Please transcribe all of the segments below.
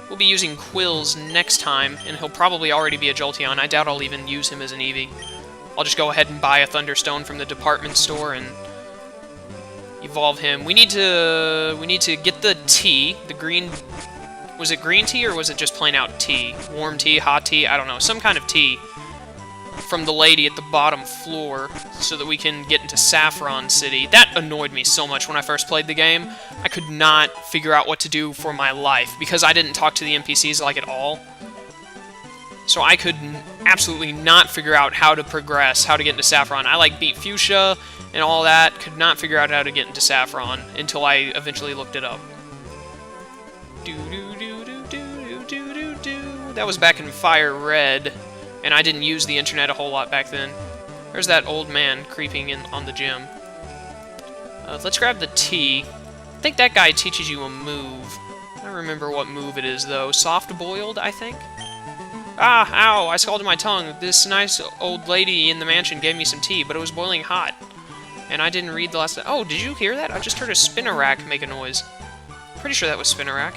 We'll be using Quills next time, and he'll probably already be a Jolteon. I doubt I'll even use him as an Eevee. I'll just go ahead and buy a Thunderstone from the department store and evolve him. We need to get the tea, the green... Was it green tea, or was it just plain out tea? Warm tea, hot tea, I don't know. Some kind of tea from the lady at the bottom floor so that we can get into Saffron City. That annoyed me so much when I first played the game. I could not figure out what to do for my life because I didn't talk to the NPCs like at all. So I could absolutely not figure out how to progress, how to get into Saffron. I like beat Fuchsia and all that, could not figure out how to get into Saffron until I eventually looked it up. That was back in Fire Red, and I didn't use the internet a whole lot back then. There's that old man creeping in on the gym. Let's grab the tea. I think that guy teaches you a move. I don't remember what move it is, though. Soft-boiled, I think? Ah, ow, I scalded my tongue. This nice old lady in the mansion gave me some tea, but it was boiling hot. And I didn't read the last... Oh, did you hear that? I just heard a Spinnerack make a noise. Pretty sure that was Spinnerack.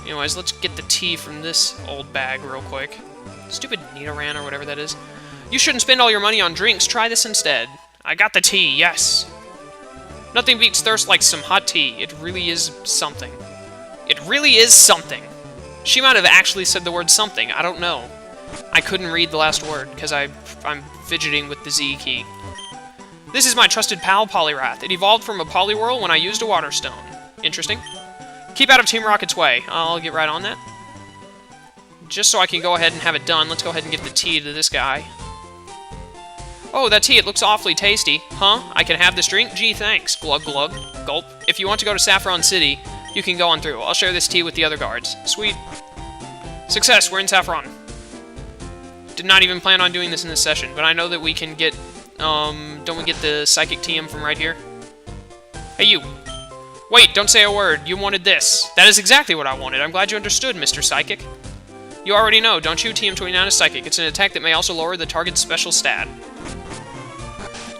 Anyways, let's get the tea from this old bag real quick. Stupid Nidoran or whatever that is. You shouldn't spend all your money on drinks. Try this instead. I got the tea, yes. Nothing beats thirst like some hot tea. It really is something. It really is something. She might have actually said the word something. I don't know. I couldn't read the last word because I'm fidgeting with the Z key. This is my trusted pal, Poliwrath. It evolved from a Poliwhirl when I used a Water Stone. Interesting. Keep out of Team Rocket's way. I'll get right on that. Just so I can go ahead and have it done, let's go ahead and give the tea to this guy. Oh, that tea, it looks awfully tasty. Huh? I can have this drink? Gee, thanks. Glug, glug. Gulp. If you want to go to Saffron City, you can go on through. I'll share this tea with the other guards. Sweet. Success, we're in Saffron. Did not even plan on doing this in this session, but I know that we can get, don't we get the Psychic TM from right here? Hey, you. Wait, don't say a word. You wanted this. That is exactly what I wanted. I'm glad you understood, Mr. Psychic. You already know, don't you? TM29 is Psychic. It's an attack that may also lower the target's special stat.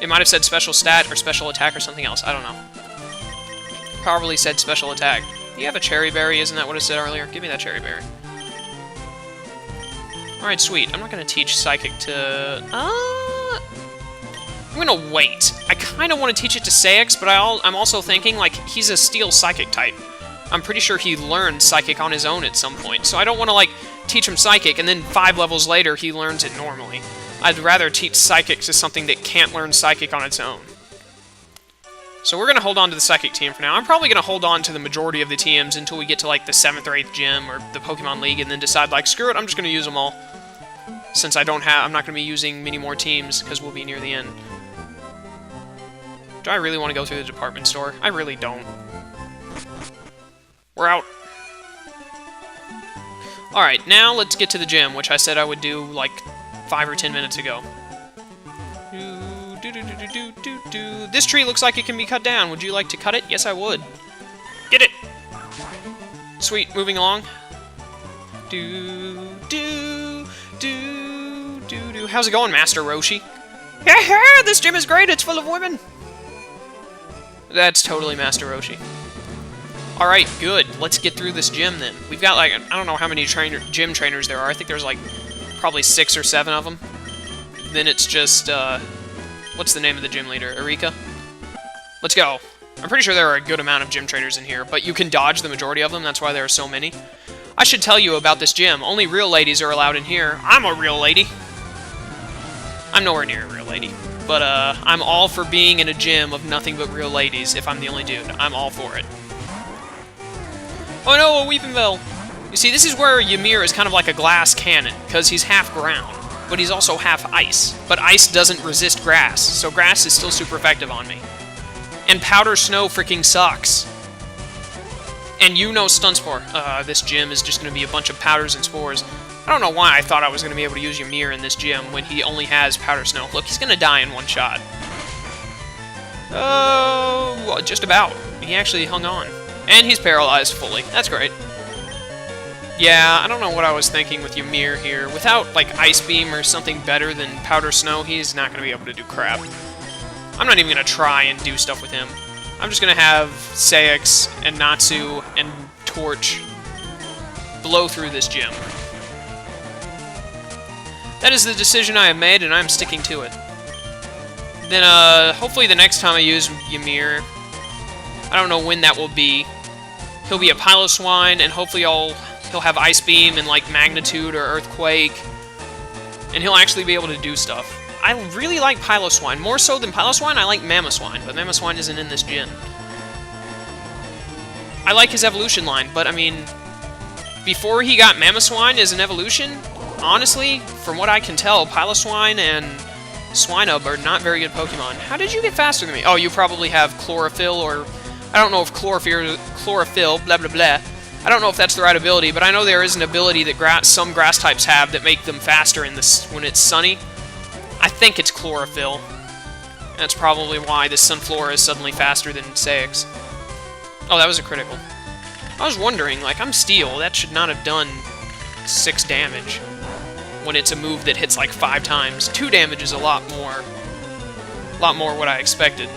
It might have said special stat or special attack or something else. I don't know. Probably said special attack. You have a cherry berry, isn't that what it said earlier? Give me that cherry berry. Alright, sweet. I'm not going to teach Psychic to... I'm going to wait. I kind of want to teach it to Saix, but I'm also thinking, like, he's a Steel Psychic type. I'm pretty sure he learned Psychic on his own at some point, so I don't want to, like, teach him Psychic, and then 5 levels later he learns it normally. I'd rather teach Psychic to something that can't learn Psychic on its own. So we're going to hold on to the Psychic TM for now. I'm probably going to hold on to the majority of the TMs until we get to, like, the 7th or 8th gym or the Pokemon League, and then decide, like, screw it, I'm just going to use them all. Since I'm not going to be using many more teams, because we'll be near the end. Do I really want to go through the department store? I really don't. We're out. Alright, now let's get to the gym, which I said I would do, like, 5 or 10 minutes ago. This tree looks like it can be cut down. Would you like to cut it? Yes, I would. Get it! Sweet, moving along. How's it going, Master Roshi? Yeah, this gym is great, it's full of women! That's totally Master Roshi. Alright, good. Let's get through this gym, then. We've got, like, I don't know how many gym trainers there are. I think there's, like, probably 6 or 7 of them. Then it's just, what's the name of the gym leader? Erika? Let's go. I'm pretty sure there are a good amount of gym trainers in here, but you can dodge the majority of them. That's why there are so many. I should tell you about this gym. Only real ladies are allowed in here. I'm a real lady. I'm nowhere near a real lady. But, I'm all for being in a gym of nothing but real ladies if I'm the only dude. I'm all for it. Oh no, a Weepinbell! You see, this is where Ymir is kind of like a glass cannon, because he's half ground, but he's also half ice. But ice doesn't resist grass, so grass is still super effective on me. And Powder Snow freaking sucks. And you know Stun Spore. This gym is just going to be a bunch of powders and spores. I don't know why I thought I was going to be able to use Ymir in this gym when he only has Powder Snow. Look, he's going to die in one shot. Oh, well, just about. He actually hung on. And he's paralyzed fully. That's great. Yeah, I don't know what I was thinking with Ymir here. Without, like, Ice Beam or something better than Powder Snow, he's not going to be able to do crap. I'm not even going to try and do stuff with him. I'm just going to have Saix and Natsu and Torch blow through this gym. That is the decision I have made, and I'm sticking to it. Then, hopefully the next time I use Ymir, I don't know when that will be, he'll be a Piloswine, and hopefully he'll have Ice Beam and, like, Magnitude or Earthquake, and he'll actually be able to do stuff. I really like Piloswine. More so than Piloswine, I like Mamoswine, but Mamoswine isn't in this gen. I like his evolution line, but, I mean, before he got Mamoswine as an evolution, honestly, from what I can tell, Piloswine and Swinub are not very good Pokemon. How did you get faster than me? Oh, you probably have Chlorophyll, or... I don't know if Chlorophyll, blah blah blah. I don't know if that's the right ability, but I know there is an ability that some grass types have that make them faster when it's sunny. I think it's Chlorophyll. That's probably why this Sunflora is suddenly faster than Saix. Oh, that was a critical. I was wondering, like, I'm Steel. That should not have done 6 damage when it's a move that hits like 5 times. 2 damage is a lot more what I expected.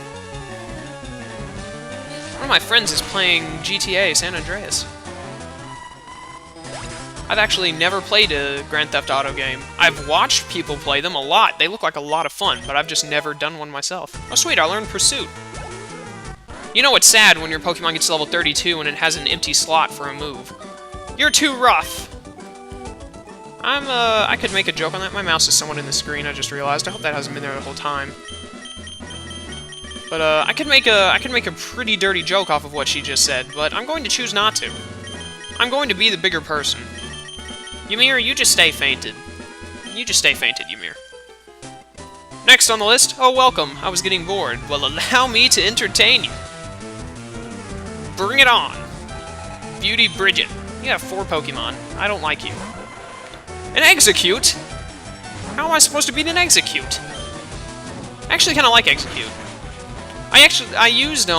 One of my friends is playing GTA San Andreas. I've actually never played a Grand Theft Auto game. I've watched people play them a lot. They look like a lot of fun, but I've just never done one myself. Oh sweet, I learned Pursuit. You know it's sad when your Pokemon gets to level 32 and it has an empty slot for a move. You're too rough! I could make a joke on that. My mouse is somewhat in the screen, I just realized. I hope that hasn't been there the whole time. But, I could make a pretty dirty joke off of what she just said, but I'm going to choose not to. I'm going to be the bigger person. Ymir, you just stay fainted. You just stay fainted, Ymir. Next on the list, oh welcome, I was getting bored. Well, allow me to entertain you. Bring it on. Beauty Bridget. You have 4 Pokemon. I don't like you. An Execute? How am I supposed to beat an Execute? I actually kind of like Execute. I used,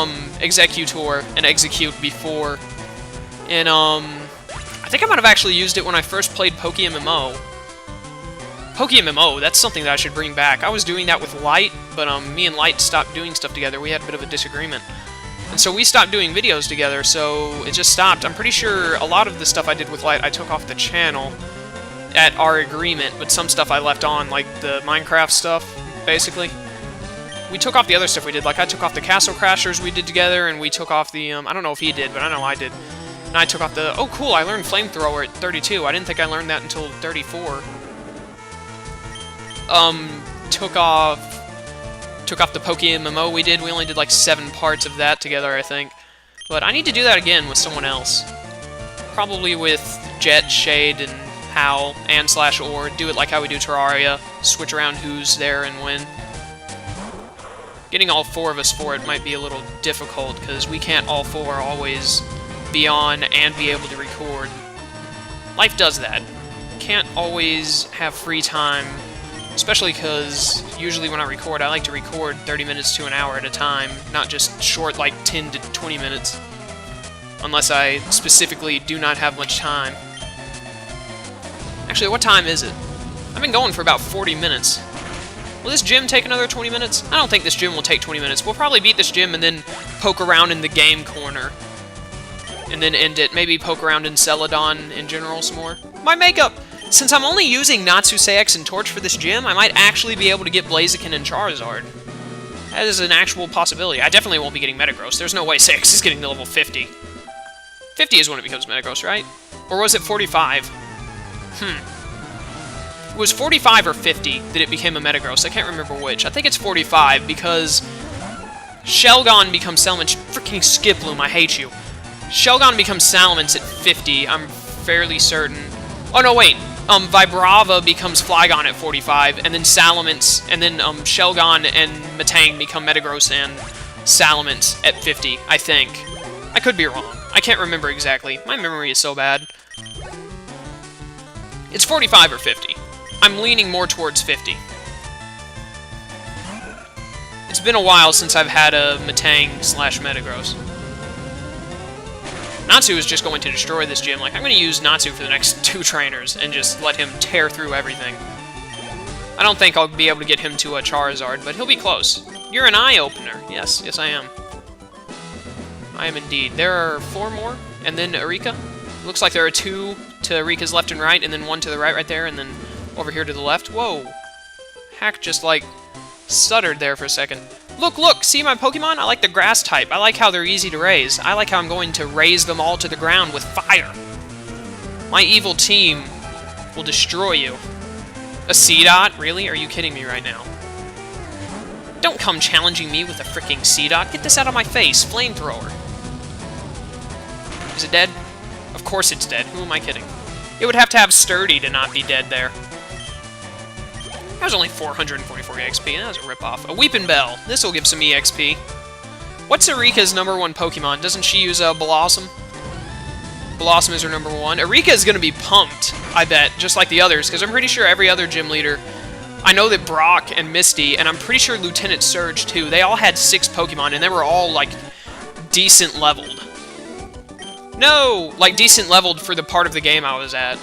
Executor and Execute before, and, I think I might have actually used it when I first played PokeMMO. PokeMMO, that's something that I should bring back. I was doing that with Light, but, me and Light stopped doing stuff together. We had a bit of a disagreement. And so we stopped doing videos together, so it just stopped. I'm pretty sure a lot of the stuff I did with Light I took off the channel at our agreement, but some stuff I left on, like the Minecraft stuff, basically. We took off the other stuff we did, like I took off the Castle Crashers we did together, and we took off the, I don't know if he did, but I know I did. And I took off the, oh cool, I learned Flamethrower at 32. I didn't think I learned that until 34. Took off the PokeMMO we did. We only did like 7 parts of that together, I think. But I need to do that again with someone else. Probably with Jet, Shade, and Howl, and /Or. Do it like how we do Terraria. Switch around who's there and when. Getting all 4 of us for it might be a little difficult, because we can't all 4 always be on and be able to record. Life does that. Can't always have free time, especially because usually when I record, I like to record 30 minutes to an hour at a time, not just short, like 10 to 20 minutes, unless I specifically do not have much time. Actually, what time is it? I've been going for about 40 minutes. Will this gym take another 20 minutes? I don't think this gym will take 20 minutes. We'll probably beat this gym and then poke around in the game corner. And then end it. Maybe poke around in Celadon in general some more. My makeup! Since I'm only using Natsu, Saix, and Torch for this gym, I might actually be able to get Blaziken and Charizard. That is an actual possibility. I definitely won't be getting Metagross. There's no way Saix is getting to level 50. 50 is when it becomes Metagross, right? Or was it 45? It was 45 or 50 that it became a Metagross. I can't remember which. I think it's 45 because Shelgon becomes Salamence. Freaking Skiploom, I hate you. Shelgon becomes Salamence at 50, I'm fairly certain. Oh no, wait. Vibrava becomes Flygon at 45, and then Salamence, and then Shelgon and Metang become Metagross and Salamence at 50, I think. I could be wrong. I can't remember exactly. My memory is so bad. It's 45 or 50. I'm leaning more towards 50. It's been a while since I've had a Metang/Metagross. Natsu is just going to destroy this gym. Like, I'm going to use Natsu for the next 2 trainers and just let him tear through everything. I don't think I'll be able to get him to a Charizard, but he'll be close. You're an eye-opener. Yes, I am. I am indeed. There are 4 more, and then Eureka. Looks like there are 2 to Rika's left and right, and then 1 to the right there, and then over here to the left. Whoa. Hack just, like, stuttered there for a second. Look, look! See my Pokemon? I like the grass type. I like how they're easy to raise. I like how I'm going to raise them all to the ground with fire. My evil team will destroy you. A C-Dot? Really? Are you kidding me right now? Don't come challenging me with a freaking C-Dot. Get this out of my face. Flamethrower. Is it dead? Of course it's dead. Who am I kidding? It would have to have Sturdy to not be dead there. That was only 444 EXP. That was a ripoff. A Weepin' Bell. This will give some EXP. What's Erika's #1 Pokemon? Doesn't she use a Blossom? Blossom is her #1. Erika is going to be pumped, I bet, just like the others, because I'm pretty sure every other gym leader... I know that Brock and Misty, and I'm pretty sure Lieutenant Surge, too, they all had 6 Pokemon, and they were all, like, decent leveled. No! Like, decent leveled for the part of the game I was at.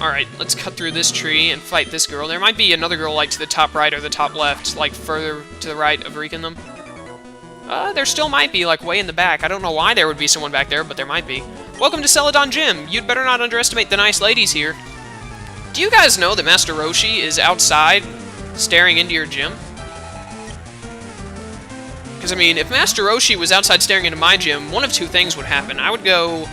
Alright, let's cut through this tree and fight this girl. There might be another girl, like, to the top right or the top left, like, further to the right of Rika and them. There still might be, like, way in the back. I don't know why there would be someone back there, but there might be. Welcome to Celadon Gym! You'd better not underestimate the nice ladies here. Do you guys know that Master Roshi is outside staring into your gym? Because, I mean, if Master Roshi was outside staring into my gym, one of 2 things would happen. I would go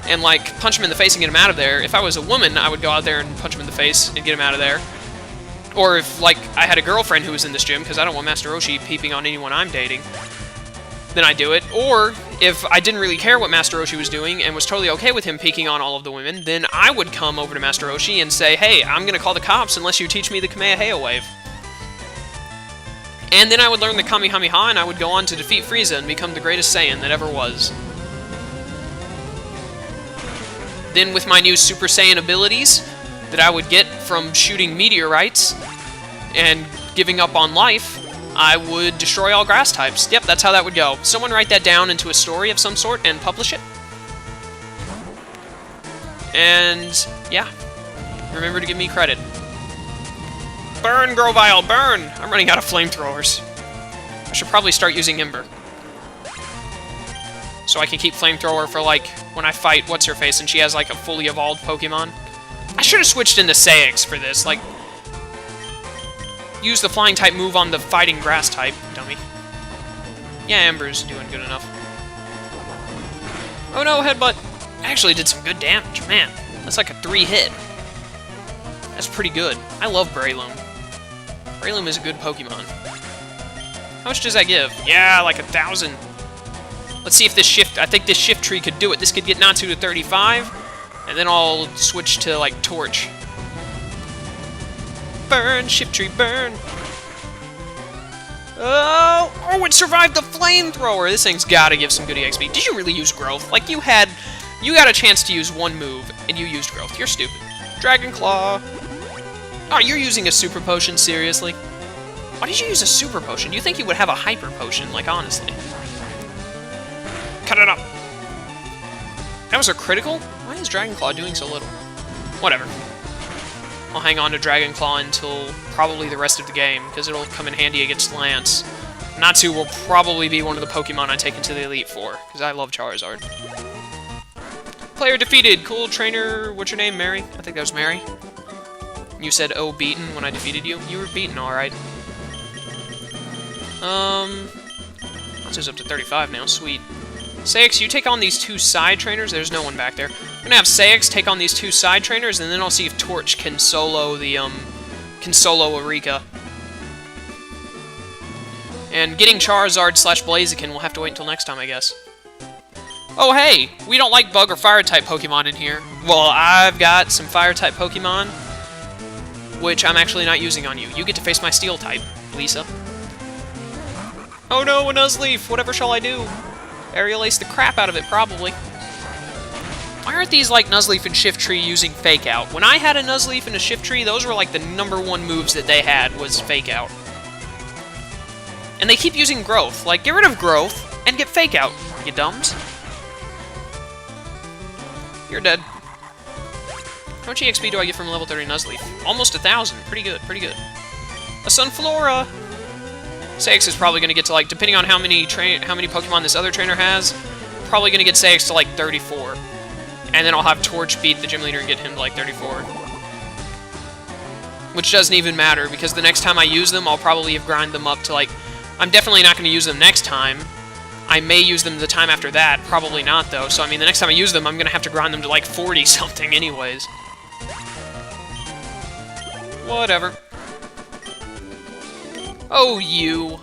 and, like, punch him in the face and get him out of there. If I was a woman, I would go out there and punch him in the face and get him out of there. Or if, like, I had a girlfriend who was in this gym, because I don't want Master Roshi peeping on anyone I'm dating, then I'd do it. Or, if I didn't really care what Master Roshi was doing and was totally okay with him peeking on all of the women, then I would come over to Master Roshi and say, hey, I'm going to call the cops unless you teach me the Kamehameha Wave. And then I would learn the Kamehameha, and I would go on to defeat Frieza and become the greatest Saiyan that ever was. Then with my new Super Saiyan abilities that I would get from shooting meteorites and giving up on life, I would destroy all grass types. Yep, that's how that would go. Someone write that down into a story of some sort and publish it. And, yeah. Remember to give me credit. Burn, Grovyle, burn! I'm running out of flamethrowers. I should probably start using Ember. So I can keep Flamethrower for, like, when I fight What's-Her-Face and she has, like, a fully evolved Pokemon. I should have switched into Saix for this, like... Use the flying type move on the fighting grass type, dummy. Yeah, Ember's doing good enough. Oh no, headbutt! Actually did some good damage, man. That's like a 3-hit. That's pretty good. I love Breloom. Breloom is a good Pokemon. How much does that give? Yeah, like 1,000. Let's see if this shift... I think this shift tree could do it. This could get Natsu to 35, and then I'll switch to, like, Torch. Burn, shift tree, burn! Oh! Oh, it survived the flamethrower! This thing's gotta give some good EXP. Did you really use Growth? Like, you got a chance to use one move, and you used Growth. You're stupid. Dragon Claw. Oh, you're using a Super Potion? Seriously? Why did you use a Super Potion? You think you would have a Hyper Potion, like, honestly. Cut it up! That was a critical? Why is Dragon Claw doing so little? Whatever. I'll hang on to Dragon Claw until probably the rest of the game, because it'll come in handy against Lance. Natsu will probably be one of the Pokemon I take into the Elite Four, because I love Charizard. Player defeated! Cool trainer, what's your name, Mary? I think that was Mary. You said, oh, beaten when I defeated you? You were beaten, alright. Natsu's up to 35 now, sweet. Saix, you take on these 2 side trainers. There's no one back there. I'm gonna have Saix take on these 2 side trainers, and then I'll see if Torch can solo the, solo Erika. And getting Charizard / Blaziken will have to wait until next time, I guess. Oh, hey! We don't like Bug or Fire-type Pokemon in here. Well, I've got some Fire-type Pokemon, which I'm actually not using on you. You get to face my Steel-type, Lisa. Oh no, a Nuzleaf! Whatever shall I do? Aerial Ace the crap out of it, probably. Why aren't these, like, Nuzleaf and Shift Tree using Fake Out? When I had a Nuzleaf and a Shift Tree, those were, like, the #1 moves that they had was Fake Out. And they keep using Growth. Like, get rid of Growth and get Fake Out, you dumbs. You're dead. How much EXP do I get from level 30 Nuzleaf? Almost 1,000. Pretty good, pretty good. A Sunflora! Saix is probably going to get to, like, depending on how many Pokemon this other trainer has, probably going to get Saix to, like, 34. And then I'll have Torch beat the gym leader and get him to, like, 34. Which doesn't even matter, because the next time I use them, I'll probably have grind them up to, like... I'm definitely not going to use them next time. I may use them the time after that. Probably not, though. So, I mean, the next time I use them, I'm going to have to grind them to, like, 40-something anyways. Whatever. Oh, you...